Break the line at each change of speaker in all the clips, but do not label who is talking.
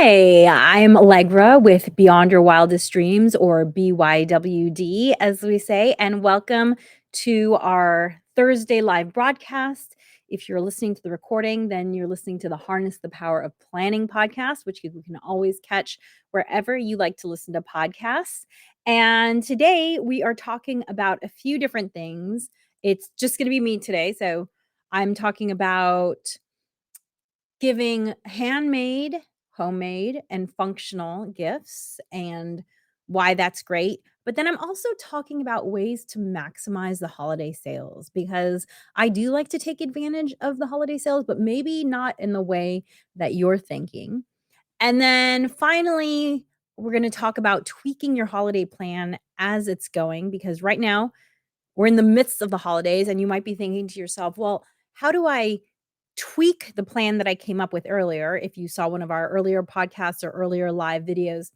Hi, I'm Allegra with Beyond Your Wildest Dreams, or BYWD, as we say, and welcome to our Thursday live broadcast. If you're listening to the recording, then you're listening to the Harness the Power of Planning podcast, which you can always catch wherever you like to listen to podcasts. And today we are talking about a few different things. It's just going to be me today. So I'm talking about giving handmade, homemade, and functional gifts and why that's great. But then I'm also talking about ways to maximize the holiday sales because I do like to take advantage of the holiday sales, but maybe not in the way that you're thinking. And then finally, we're going to talk about tweaking your holiday plan as it's going because right now we're in the midst of the holidays and you might be thinking to yourself, well, how do I tweak the plan that I came up with earlier? If you saw one of our earlier podcasts or earlier live videos,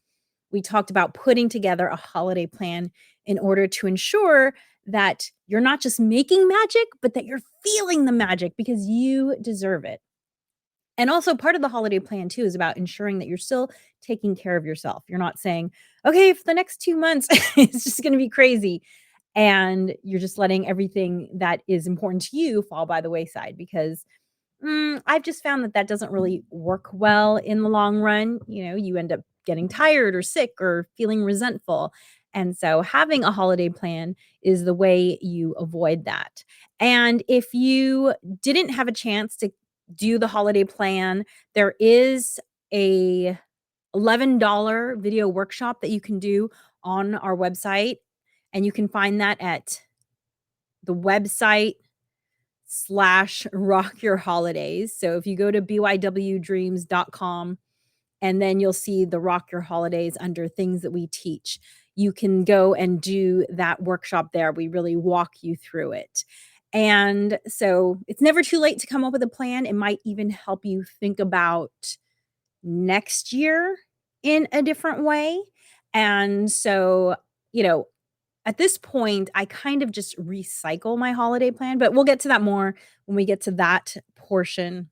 we talked about putting together a holiday plan in order to ensure that you're not just making magic, but that you're feeling the magic because you deserve it. And also, part of the holiday plan too is about ensuring that you're still taking care of yourself. You're not saying, okay, for the next 2 months, it's just going to be crazy. And you're just letting everything that is important to you fall by the wayside because I've just found that that doesn't really work well in the long run. You end up getting tired or sick or feeling resentful. And so having a holiday plan is the way you avoid that. And if you didn't have a chance to do the holiday plan, there is a $11 video workshop that you can do on our website. And you can find that at the website slash rock your holidays. So if you go to bywdreams.com and then you'll see the rock your holidays under things that we teach, you can go and do that workshop there. We really walk you through it. And so it's never too late to come up with a plan. It might even help you think about next year in a different way. And so, you know, at this point, I kind of just recycle my holiday plan, but we'll get to that more when we get to that portion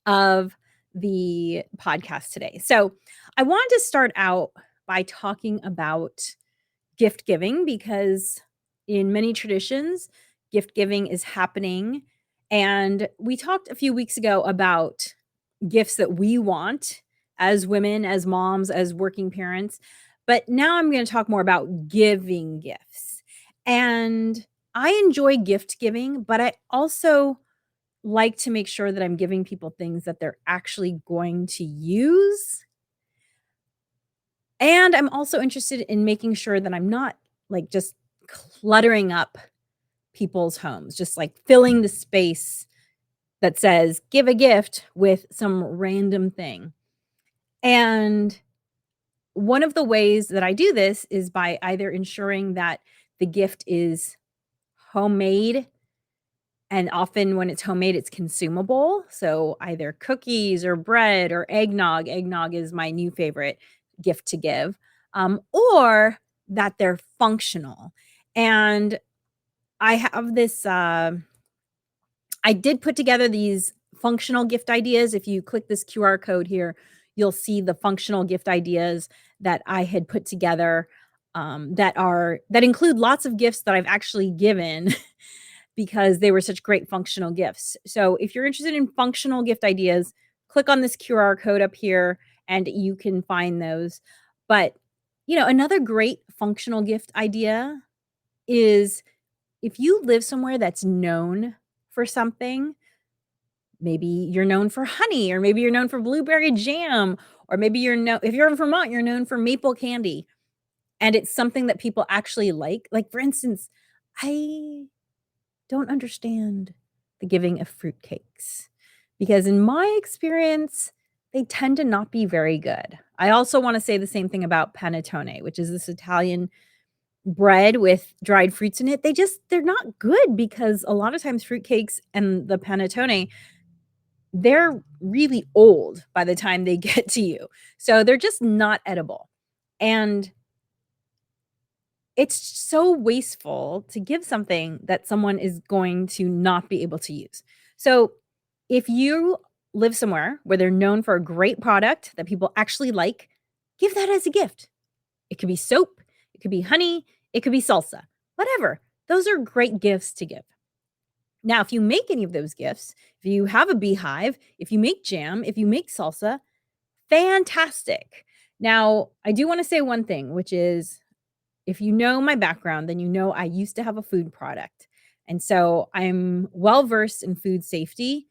of the podcast today. So, I wanted to start out by talking about gift giving because in many traditions, gift giving is happening. And we talked a few weeks ago about gifts that we want as women, as moms, as working parents. But now I'm going to talk more about giving gifts. And I enjoy gift giving, but I also like to make sure that I'm giving people things that they're actually going to use. And I'm also interested in making sure that I'm not like just cluttering up people's homes, just like filling the space that says give a gift with some random thing. And one of the ways that I do this is by either ensuring that the gift is homemade, and often when it's homemade, it's consumable. So either cookies or bread or eggnog. Eggnog is my new favorite gift to give, or that they're functional. And I have this. I did put together these functional gift ideas. If you click this QR code here, you'll see the functional gift ideas that I had put together, that include lots of gifts that I've actually given because they were such great functional gifts. So if you're interested in functional gift ideas, click on this QR code up here and you can find those. But another great functional gift idea is if you live somewhere that's known for something. Maybe you're known for honey, or maybe you're known for blueberry jam, or maybe if you're in Vermont, you're known for maple candy, and it's something that people actually like. Like, for instance, I don't understand the giving of fruitcakes because in my experience, they tend to not be very good. I also wanna say the same thing about panettone, which is this Italian bread with dried fruits in it. They're not good because a lot of times fruitcakes and the panettone, they're really old by the time they get to you. So they're just not edible. And it's so wasteful to give something that someone is going to not be able to use. So if you live somewhere where they're known for a great product that people actually like, give that as a gift. It could be soap, it could be honey, it could be salsa, whatever. Those are great gifts to give. Now, if you make any of those gifts, if you have a beehive, if you make jam, if you make salsa, fantastic. Now, I do want to say one thing, which is if you know my background, then you know I used to have a food product. And so I'm well versed in food safety.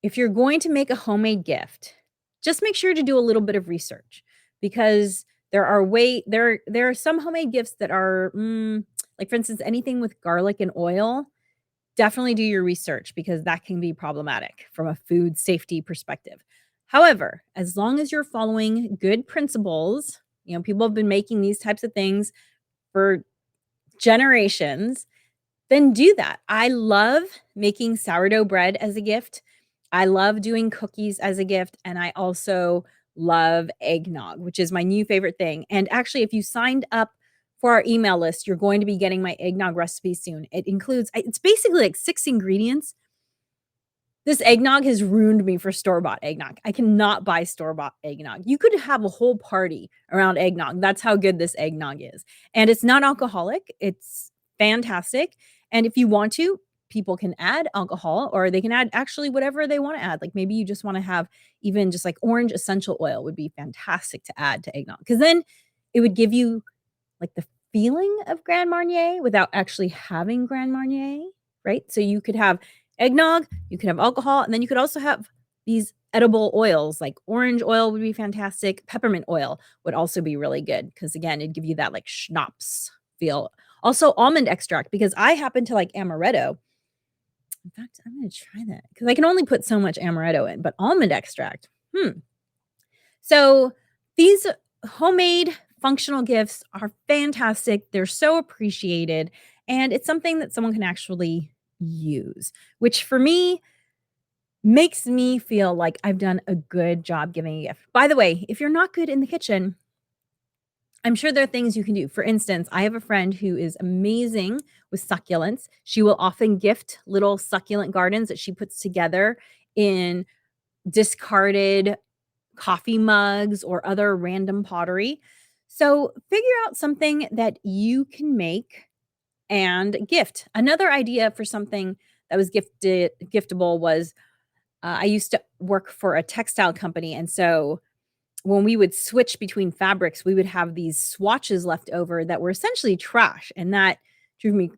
If you're going to make a homemade gift, just make sure to do a little bit of research because there are some homemade gifts that are like for instance anything with garlic and oil. Definitely do your research because that can be problematic from a food safety perspective. However, as long as you're following good principles, people have been making these types of things for generations, then do that. I love making sourdough bread as a gift. I love doing cookies as a gift, and I also love eggnog, which is my new favorite thing. And actually, if you signed up for our email list, you're going to be getting my eggnog recipe soon. It's basically like 6 ingredients. This eggnog has ruined me for store-bought eggnog. I cannot buy store-bought eggnog. You could have a whole party around eggnog. That's how good this eggnog is. And it's not alcoholic. It's fantastic. And if you want to, people can add alcohol or they can add actually whatever they want to add. Like maybe you just want to have even just like orange essential oil would be fantastic to add to eggnog because then it would give you like the feeling of Grand Marnier without actually having Grand Marnier, right? So you could have eggnog, you could have alcohol, and then you could also have these edible oils like orange oil would be fantastic. Peppermint oil would also be really good because again, it'd give you that like schnapps feel. Also almond extract because I happen to like amaretto. In fact, I'm going to try that because I can only put so much amaretto in, but almond extract. So these homemade functional gifts are fantastic. They're so appreciated. And it's something that someone can actually use, which for me makes me feel like I've done a good job giving a gift. By the way, if you're not good in the kitchen, I'm sure there are things you can do. For instance, I have a friend who is amazing with succulents. She will often gift little succulent gardens that she puts together in discarded coffee mugs or other random pottery. So figure out something that you can make and gift. Another idea for something that was giftable was I used to work for a textile company. And so when we would switch between fabrics, we would have these swatches left over that were essentially trash. And that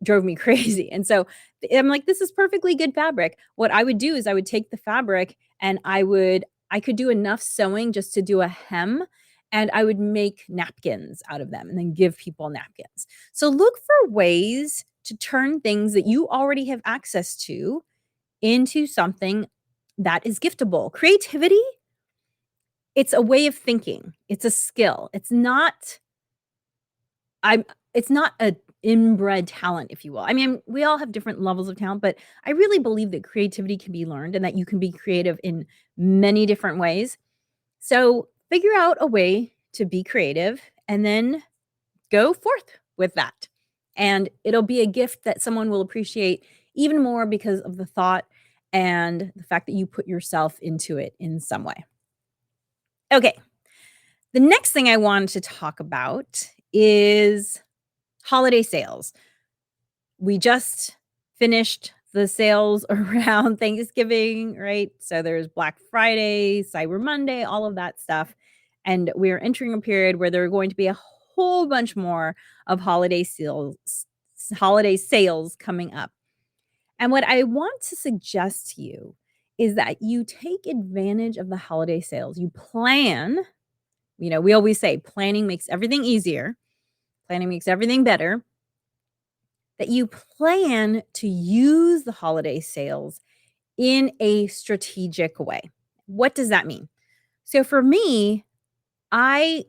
drove me crazy. And so I'm like, this is perfectly good fabric. What I would do is I would take the fabric and I could do enough sewing just to do a hem and I would make napkins out of them and then give people napkins. So look for ways to turn things that you already have access to into something that is giftable. Creativity, it's a way of thinking. It's a skill. I'm it's not a inbred talent, if you will. I mean, we all have different levels of talent, but I really believe that creativity can be learned and that you can be creative in many different ways. So figure out a way to be creative and then go forth with that. And it'll be a gift that someone will appreciate even more because of the thought and the fact that you put yourself into it in some way. Okay. The next thing I wanted to talk about is holiday sales. We just finished the sales around Thanksgiving, right? So there's Black Friday, Cyber Monday, all of that stuff. And we're entering a period where there are going to be a whole bunch more of holiday sales coming up. And what I want to suggest to you is that you take advantage of the holiday sales. You plan, we always say planning makes everything easier. Planning makes everything better. That you plan to use the holiday sales in a strategic way. What does that mean? So for me, I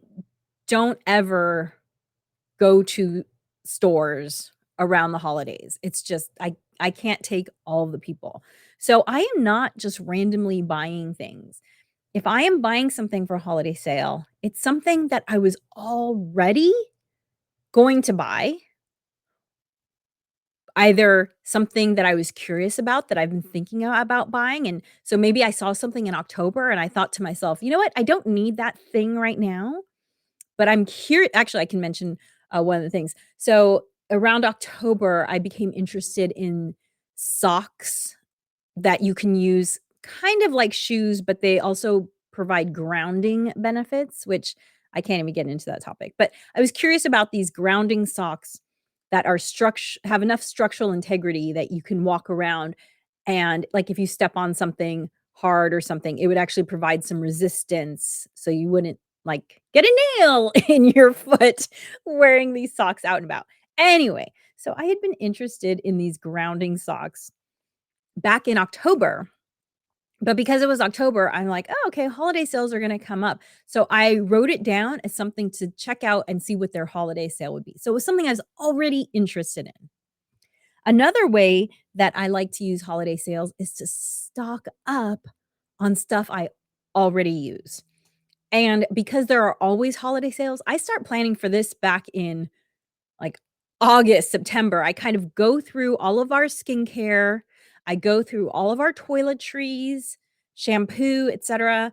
don't ever go to stores around the holidays. It's just I can't take all the people. So I am not just randomly buying things. If I am buying something for a holiday sale, it's something that I was already going to buy. either something that I was curious about that I've been thinking about buying, and so maybe I saw something in October and I thought to myself, "You know what? I don't need that thing right now, but I'm curious." Actually, I can mention, one of the things. So, around October, I became interested in socks that you can use kind of like shoes, but they also provide grounding benefits, which I can't even get into that topic. But I was curious about these grounding socks that are have enough structural integrity that you can walk around and, like, if you step on something hard or something, it would actually provide some resistance so you wouldn't, like, get a nail in your foot wearing these socks out and about. Anyway, so I had been interested in these grounding socks back in October, but because it was October, I'm like, "Oh, okay, holiday sales are gonna come up." So I wrote it down as something to check out and see what their holiday sale would be. So it was something I was already interested in. Another way that I like to use holiday sales is to stock up on stuff I already use. And because there are always holiday sales, I start planning for this back in like August, September. I kind of go through all of our skincare. I go through all of our toiletries, shampoo, etc.,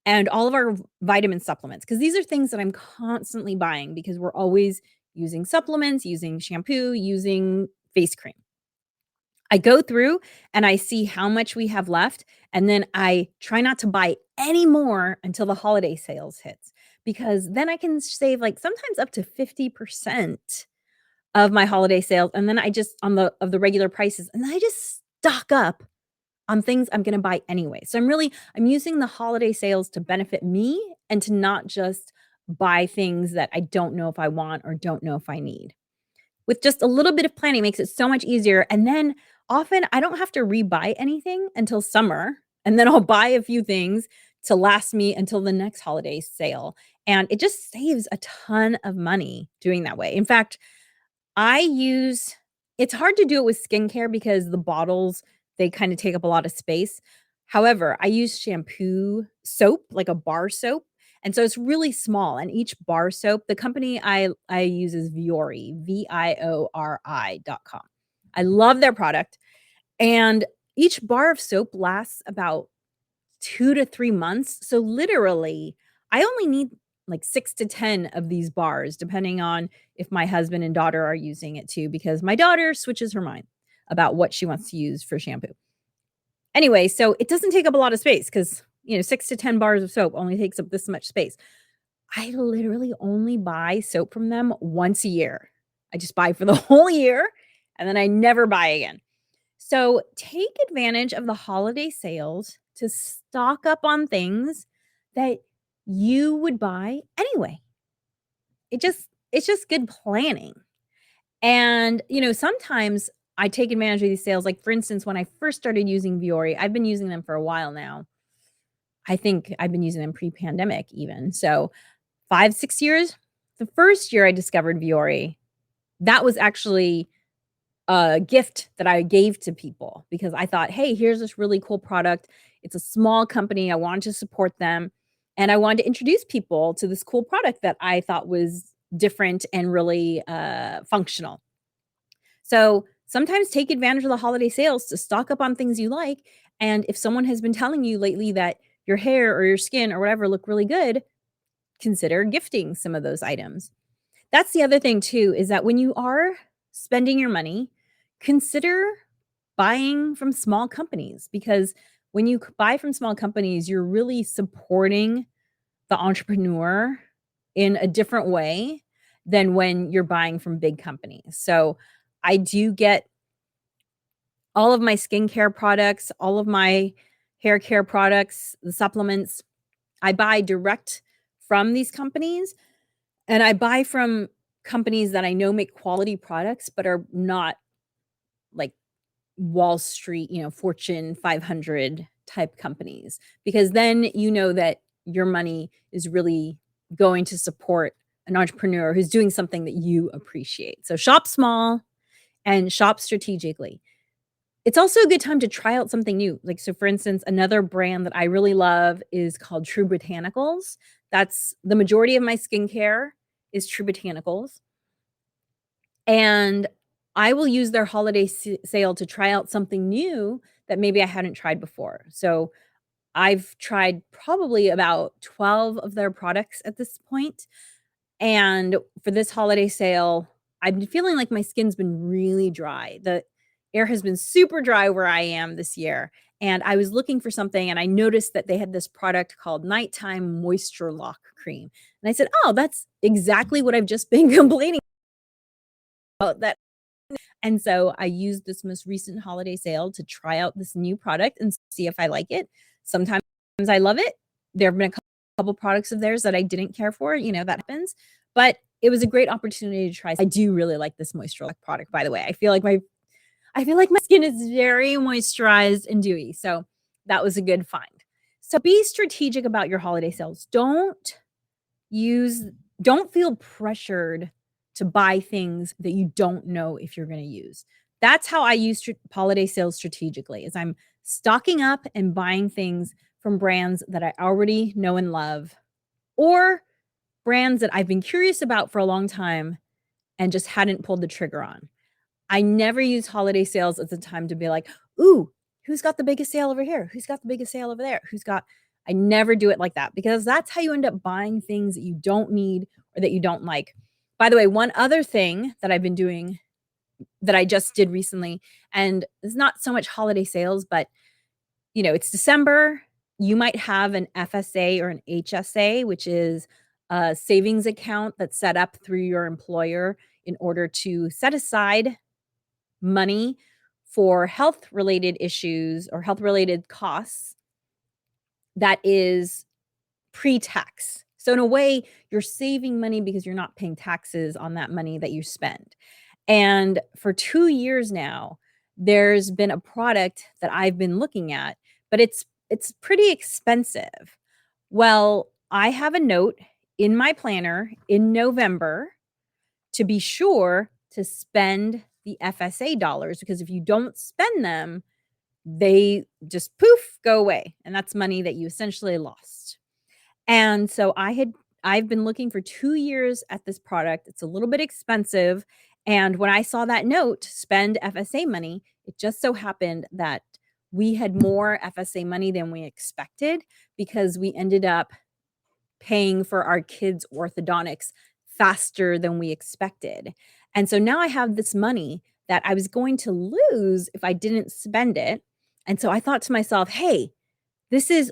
and all of our vitamin supplements because these are things that I'm constantly buying because we're always using supplements, using shampoo, using face cream. I go through and I see how much we have left, and then I try not to buy any more until the holiday sales hits because then I can save like sometimes up to 50% of my holiday sales, and then I just on the regular prices, and then I just stock up on things I'm gonna buy anyway. So I'm using the holiday sales to benefit me and to not just buy things that I don't know if I want or don't know if I need. With just a little bit of planning makes it so much easier, and then often I don't have to rebuy anything until summer, and then I'll buy a few things to last me until the next holiday sale, and it just saves a ton of money doing that way. In fact, I use it's hard to do it with skincare because the bottles, they kinda take up a lot of space. However, I use shampoo soap, like a bar soap, and so it's really small, and each bar soap the company I use is Viori, Viori.com. I love their product, and each bar of soap lasts about 2 to 3 months. So literally, I only need like 6 to 10 of these bars depending on if my husband and daughter are using it too because my daughter switches her mind about what she wants to use for shampoo. Anyway, so it doesn't take up a lot of space cuz 6 to 10 bars of soap only takes up this much space. I literally only buy soap from them once a year. I just buy for the whole year and then I never buy again. So take advantage of the holiday sales to stock up on things that you would buy anyway. It's just good planning. And sometimes I take advantage of these sales. Like for instance, when I first started using Viore, I've been using them for a while now. I think I've been using them pre-pandemic even. So 5, 6 years. The first year I discovered Viore, that was actually a gift that I gave to people because I thought, "Hey, here's this really cool product. It's a small company. I wanted to support them, and I wanted to introduce people to this cool product that I thought was different and really, functional." So, sometimes take advantage of the holiday sales to stock up on things you like, and if someone has been telling you lately that your hair or your skin or whatever look really good, consider gifting some of those items. That's the other thing too, is that when you are spending your money, consider buying from small companies because when you buy from small companies, you're really supporting the entrepreneur in a different way than when you're buying from big companies. So I do get all of my skincare products, all of my hair care products, the supplements, I buy direct from these companies and I buy from companies that I know make quality products, but are not like Wall Street, Fortune 500 type companies, because then you know that your money is really going to support an entrepreneur who's doing something that you appreciate. So shop small and shop strategically. It's also a good time to try out something new. Like, so for instance, another brand that I really love is called True Botanicals. That's the majority of my skincare is True Botanicals. And I will use their holiday sale to try out something new that maybe I hadn't tried before. So I've tried probably about 12 of their products at this point, and for this holiday sale, I've been feeling like my skin's been really dry. The air has been super dry where I am this year, and I was looking for something, and I noticed that they had this product called Nighttime Moisture Lock Cream, and I said, "Oh, that's exactly what I've just been complaining about, that." And so I used this most recent holiday sale to try out this new product and see if I like it. Sometimes I love it. There have been a couple products of theirs that I didn't care for, that happens, but it was a great opportunity to try. I do really like this moisture lock product, by the way. I feel like my skin is very moisturized and dewy, so that was a good find. So be strategic about your holiday sales. Use don't feel pressured to buy things that you don't know if you're gonna use. That's how I use holiday sales strategically, is I'm stocking up and buying things from brands that I already know and love, or brands that I've been curious about for a long time and just hadn't pulled the trigger on. I never use holiday sales as a time to be like, "Ooh, who's got the biggest sale over here? Who's got the biggest sale over there? Who's got" I never do it like that, because that's how you end up buying things that you don't need or that you don't like. By the way, one other thing that I've been doing that I just did recently, and it's not so much holiday sales, but it's December. You might have an FSA or an HSA, which is a savings account that's set up through your employer in order to set aside money for health related issues or health related costs that is pre-tax. So in a way, you're saving money because you're not paying taxes on that money that you spend. And for 2 years now, there's been a product that I've been looking at, but it's pretty expensive. Well, I have a note in my planner in November to be sure to spend the FSA dollars, because if you don't spend them, they just poof go away, and that's money that you essentially lost. And so I've been looking for 2 years at this product. It's a little bit expensive, and when I saw that note, spend FSA money, it just so happened that we had more FSA money than we expected, because we ended up paying for our kids' orthodontics faster than we expected. And so now I have this money that I was going to lose if I didn't spend it. And so I thought to myself, "Hey, this is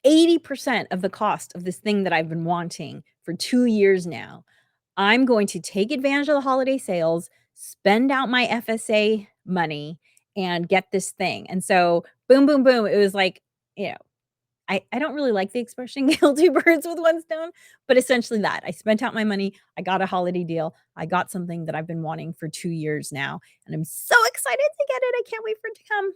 80% of the cost of this thing that I've been wanting for 2 years now. I'm going to take advantage of the holiday sales, spend out my FSA money, and get this thing." And so boom, boom, boom, it was like, you know, I don't really like the expression "kill 2 birds with 1 stone," but essentially that. I spent out my money, I got a holiday deal, I got something that I've been wanting for 2 years now, and I'm so excited to get it, I can't wait for it to come.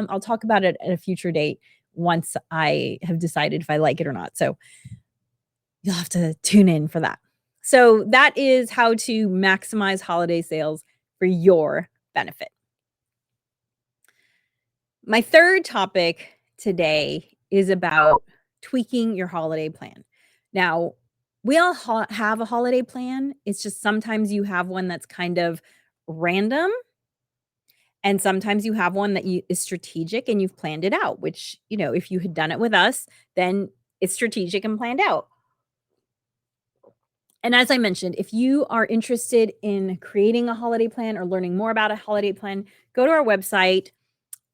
I'll talk about it at a future date once I have decided if I like it or not, so you'll have to tune in for that. So that is how to maximize holiday sales for your benefit. My third topic today is about tweaking your holiday plan. Now, we all have a holiday plan. It's just sometimes you have one that's kind of random, and sometimes you have one that is strategic and you've planned it out, which, if you had done it with us, then it's strategic and planned out. And as I mentioned, if you are interested in creating a holiday plan or learning more about a holiday plan, go to our website,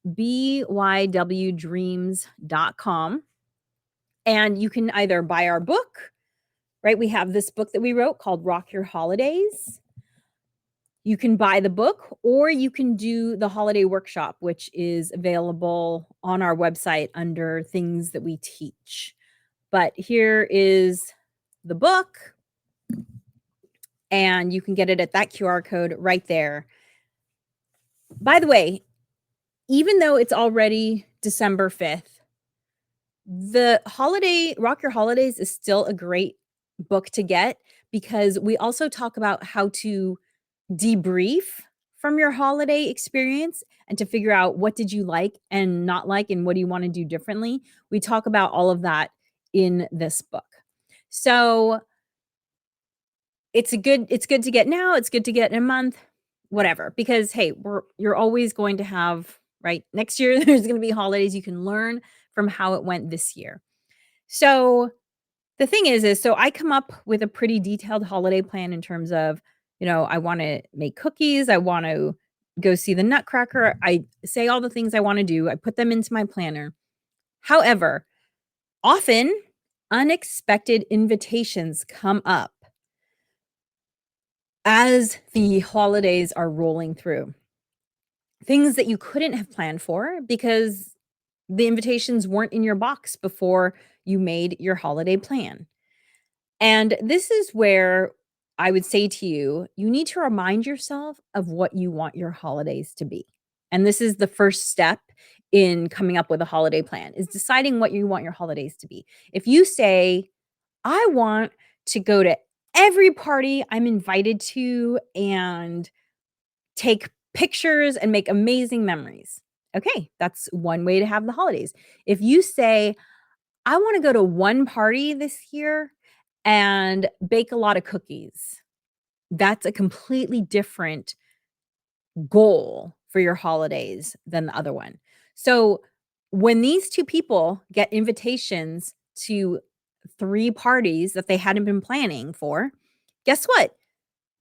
bywdreams.com, and you can either buy our book, right? We have this book that we wrote called Rock Your Holidays. You can buy the book, or you can do the holiday workshop, which is available on our website under things that we teach. But here is the book, and you can get it at that QR code right there. By the way, even though it's already December 5th, the holiday Rock Your Holidays is still a great book to get, because we also talk about how to debrief from your holiday experience and to figure out what did you like and not like and what do you want to do differently. We talk about all of that in this book. So it's good to get now, it's good to get in a month. whatever, because hey, you're always going to have, right? Next year there's going to be holidays. You can learn from how it went this year. So the thing is so I come up with a pretty detailed holiday plan in terms of, I want to make cookies, I want to go see the Nutcracker. I say all the things I want to do. I put them into my planner. However, often unexpected invitations come up as the holidays are rolling through. Things that you couldn't have planned for because the invitations weren't in your box before you made your holiday plan. And this is where I would say to you, you need to remind yourself of what you want your holidays to be. And this is the first step in coming up with a holiday plan is deciding what you want your holidays to be. If you say, I want to go to every party I'm invited to and take pictures and make amazing memories. Okay, that's one way to have the holidays. If you say, I want to go to one party this year and bake a lot of cookies, that's a completely different goal for your holidays than the other one. So when these two people get invitations to 3 parties that they hadn't been planning for, guess what?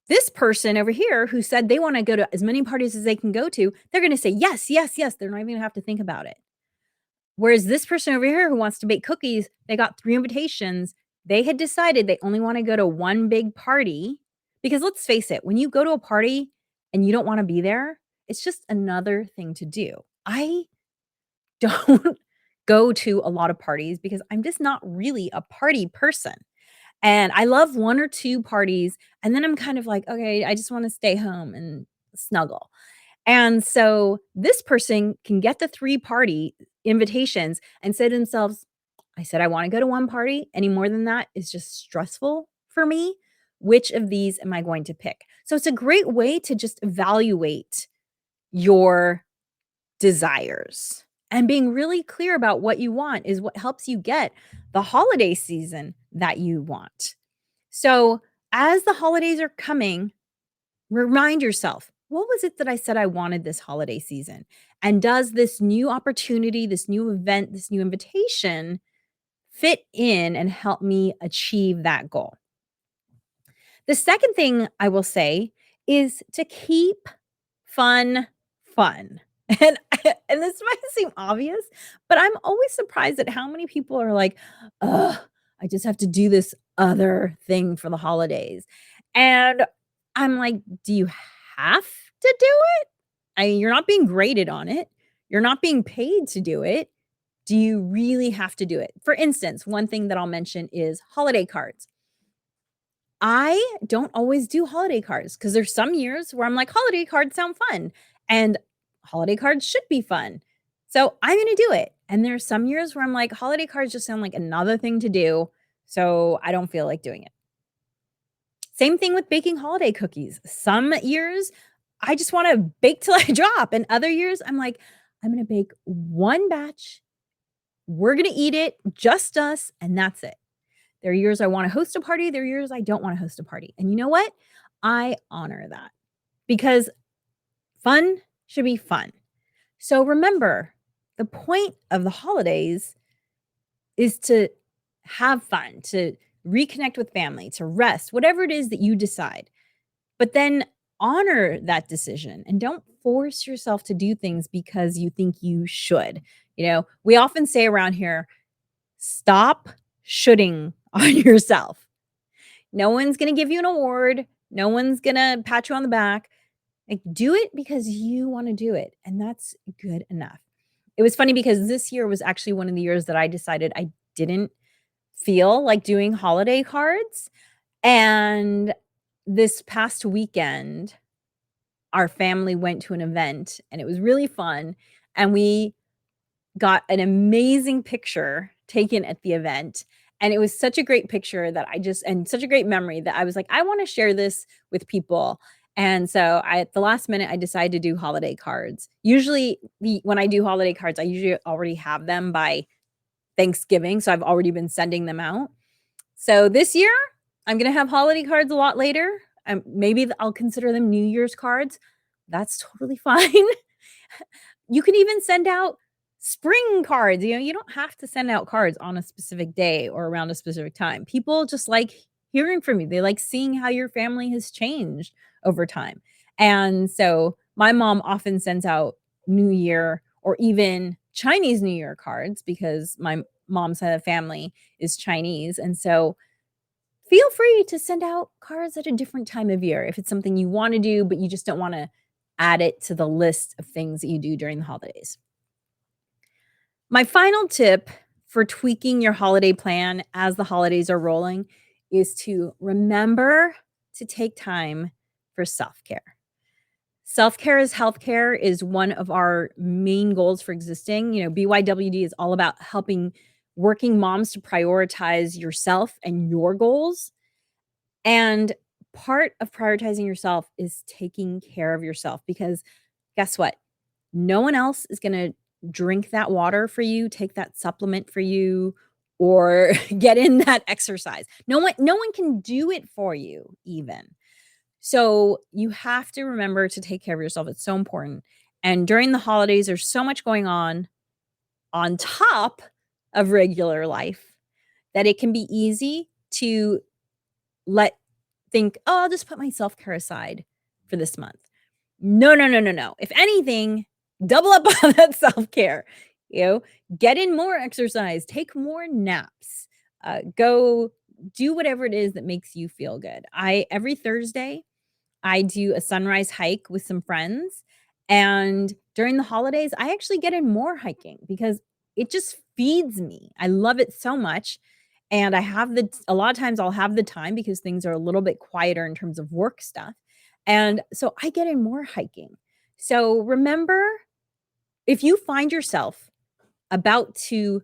This person over here who said they wanna go to as many parties as they can go to, they're gonna say, "Yes, yes, yes." They're not even gonna have to think about it. Whereas this person over here who wants to bake cookies, they got 3 invitations. They had decided they only wanna go to one big party because let's face it, when you go to a party and you don't wanna be there, it's just another thing to do. I don't go to a lot of parties because I'm just not really a party person. And I love 1 or 2 parties, and then I'm kind of like, "Okay, I just wanna stay home and snuggle." And so this person can get the 3 party invitations and say to themselves, "I said I wanna go to one party. Any more than that is just stressful for me. Which of these am I going to pick?" So it's a great way to just evaluate your desires. And being really clear about what you want is what helps you get the holiday season that you want. So, as the holidays are coming, remind yourself, what was it that I said I wanted this holiday season? And does this new opportunity, this new event, this new invitation fit in and help me achieve that goal? The second thing I will say is to keep fun fun. And and this might seem obvious, but I'm always surprised at how many people are like, "Ugh, I just have to do this other thing for the holidays." And I'm like, "Do you have to do it? I mean, you're not being graded on it. You're not being paid to do it. Do you really have to do it?" For instance, one thing that I'll mention is holiday cards. I don't always do holiday cards because there's some years where I'm like, "Holiday cards sound fun," and holiday cards should be fun. So, I'm gonna do it. And there's some years where I'm like, "Holiday cards just sound like another thing to do, so I don't feel like doing it." Same thing with baking holiday cookies. Some years, I just wanna bake till I drop, and other years, I'm like, "I'm gonna bake 1 batch, we're gonna eat it, just us, and that's it." There are years I wanna host a party, there are years I don't wanna host a party, and you know what? I honor that because fun should be fun. So remember, the point of the holidays is to have fun, to reconnect with family, to rest, whatever it is that you decide. But then honor that decision and don't force yourself to do things because you think you should. We often say around here, stop shoulding on yourself. No one's gonna give you an award. No one's gonna pat you on the back. Like, do it because you wanna do it, and that's good enough. It was funny because this year was actually one of the years that I decided I didn't feel like doing holiday cards, and this past weekend, our family went to an event, and it was really fun, and we got an amazing picture taken at the event, and it was such a great picture that I just and such a great memory that I was like, "I wanna share this with people." And so at the last minute, I decided to do holiday cards. Usually, when I do holiday cards, I usually already have them by Thanksgiving, so I've already been sending them out. So this year, I'm gonna have holiday cards a lot later. Maybe I'll consider them New Year's cards. That's totally fine. You can even send out spring cards. You don't have to send out cards on a specific day or around a specific time. People just like hearing from you. They like seeing how your family has changed over time. And so my mom often sends out New Year or even Chinese New Year cards because my mom's side of the family is Chinese. And so feel free to send out cards at a different time of year if it's something you want to do, but you just don't want to add it to the list of things that you do during the holidays. My final tip for tweaking your holiday plan as the holidays are rolling is to remember to take time for self care. Self care is healthcare is one of our main goals for existing. BYWD is all about helping working moms to prioritize yourself and your goals. And part of prioritizing yourself is taking care of yourself because guess what? No one else is going to drink that water for you, take that supplement for you, or get in that exercise. No one can do it for you even. So you have to remember to take care of yourself. It's so important. And during the holidays, there's so much going on top of regular life that it can be easy to let think, "Oh, I'll just put my self-care aside for this month." No, no, no, no, no. If anything, double up on that self-care. You know, get in more exercise, take more naps, go do whatever it is that makes you feel good. I every Thursday I do a sunrise hike with some friends. And during the holidays, I actually get in more hiking because it just feeds me. I love it so much. And a lot of times I'll have the time because things are a little bit quieter in terms of work stuff. And so I get in more hiking. So remember, if you find yourself about to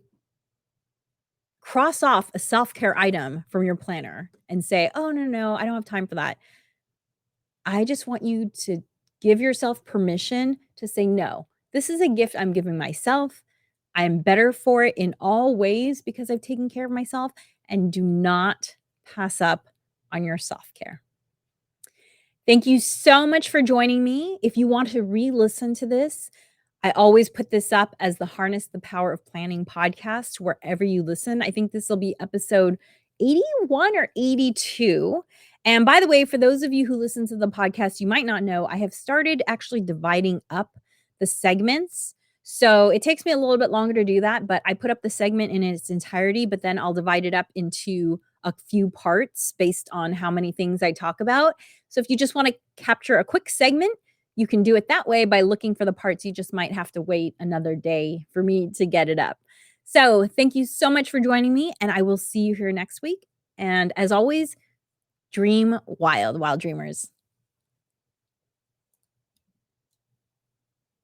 cross off a self care item from your planner and say, oh, no, no, I don't have time for that. I just want you to give yourself permission to say, no, this is a gift I'm giving myself. I'm better for it in all ways because I've taken care of myself. And do not pass up on your self care. Thank you so much for joining me. If you want to re listen to this, I always put this up as the Harness the Power of Planning podcast wherever you listen. I think this will be episode 81 or 82. And by the way, for those of you who listen to the podcast, you might not know, I have started actually dividing up the segments. So it takes me a little bit longer to do that, but I put up the segment in its entirety, but then I'll divide it up into a few parts based on how many things I talk about. So if you just want to capture a quick segment, you can do it that way by looking for the parts. You just might have to wait another day for me to get it up. So thank you so much for joining me, and I will see you here next week. And as always, dream wild, wild dreamers.